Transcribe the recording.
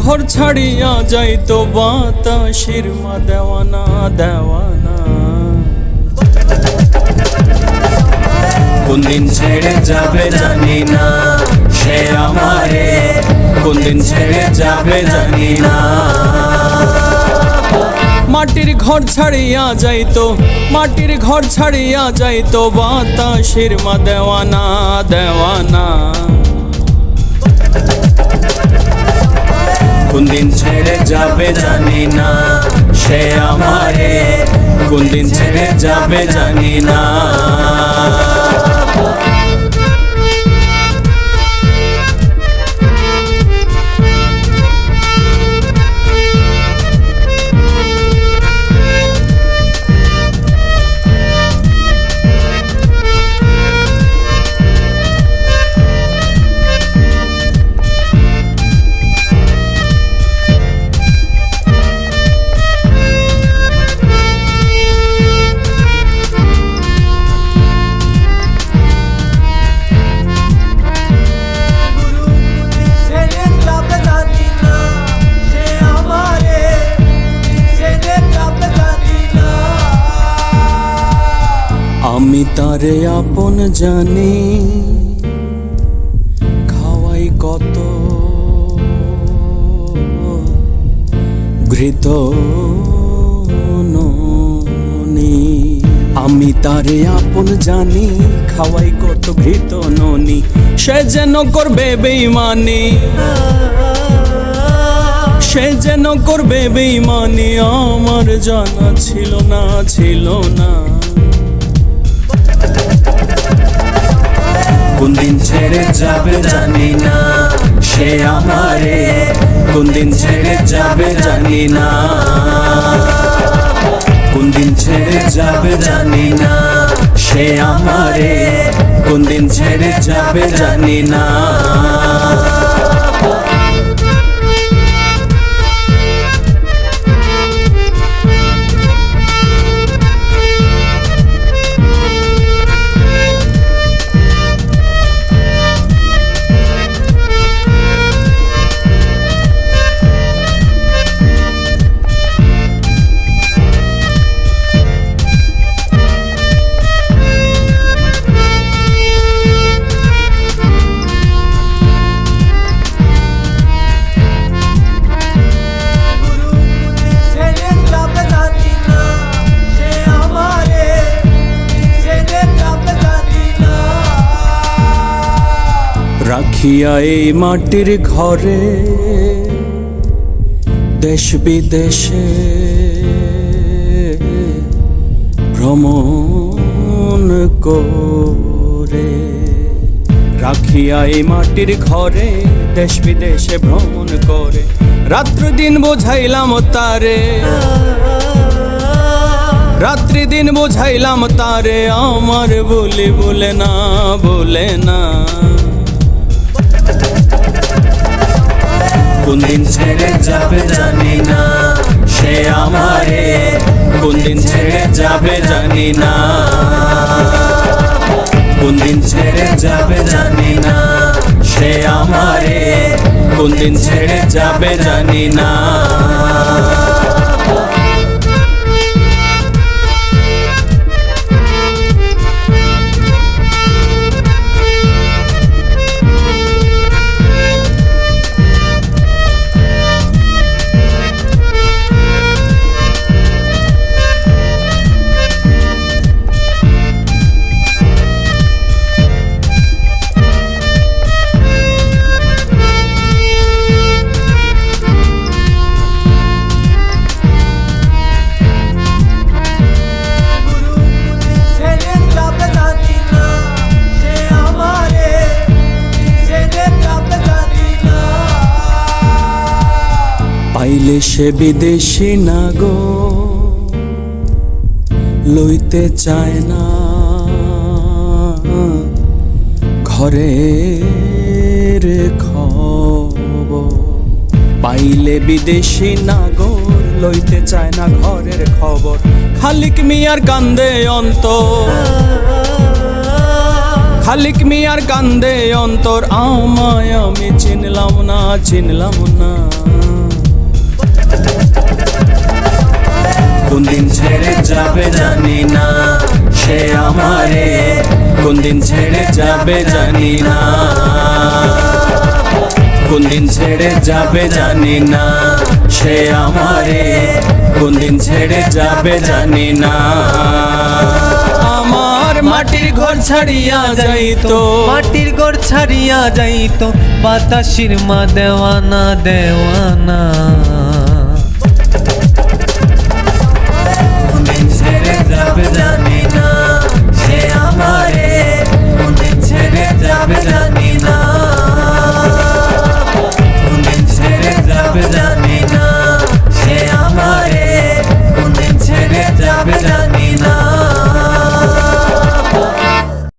ঘর ছাড়িয়া যাইতো বাতাসের মা দেওয়ানা দেওয়ানা। কোন দিন ছেড়ে যাবে জানি না সে আমারে, কোন দিন ছেড়ে যাবে জানি না। মাটির ঘর ছাড়িয়া যাইতো, মাটির ঘর ছাড়িয়া যাইতো বাতাসের মা দেওয়ানা দেওয়ানা। কোন দিন ছেড়ে যাবে জানি না সে আমারে, কোন দিন ছেড়ে যাবে জানি না। আমি তারে আপন জানি, খাওয়াই কত ঘৃত ননি। আমি তারে আপন জানি, খাওয়াই কত ঘৃত ননি। সে যেন করবে বেঈমানি, সে যেন করবে বেঈমানি, আমার জানা ছিল না ছিল না। কোন দিন ছেড়ে যাবে জানি না সে আমারে, কোন দিন ছেড়ে যাবে জানি না। কোন দিন ছেড়ে যাবে জানি না সে আমারে, কোন দিন ছেড়ে যাবে জানি না। রাখিয়া এই মাটির ঘরে দেশ বিদেশে ভ্রমণ করে, রাখিয়া এই মাটির ঘরে দেশ বিদেশে ভ্রমণ করে। রাত্রি দিন বোঝাইলাম তারে, রাত্রি দিন বোঝাইলাম তারে, আমার বলি বলে না বলে না। কোন দিন ছেড়ে যাবে জানি না সে আমারে, কোন দিন ছেড়ে যাবে জানি না। কোন দিন ছেড়ে যাবে জানি না সে আমারে, কোন দিন ছেড়ে যাবে জানি না। পাইলে সে বিদেশি নাগো লইতে চায় না ঘরের খবর। পাইলে বিদেশি নাগর লইতে চায় না ঘরের খবর। খালিক মিয়ার কান্দে অন্তর, খালিক মিয়ার কান্দে অন্তর, আমায় আমি চিনলাম না চিনলাম না। যাবে জানি না, সে আমারে কোন দিন ছেড়ে যাবে জানি না, কোন দিন ছেড়ে যাবে জানি না, সে আমারে কোন দিন ছেড়ে যাবে জানি না। আমার মাটির ঘর ছাড়িয়া যাইতো, মাটির ঘর ছাড়িয়া যাইতো, বাতাসির মা দেওয়ানা দেওয়ানা।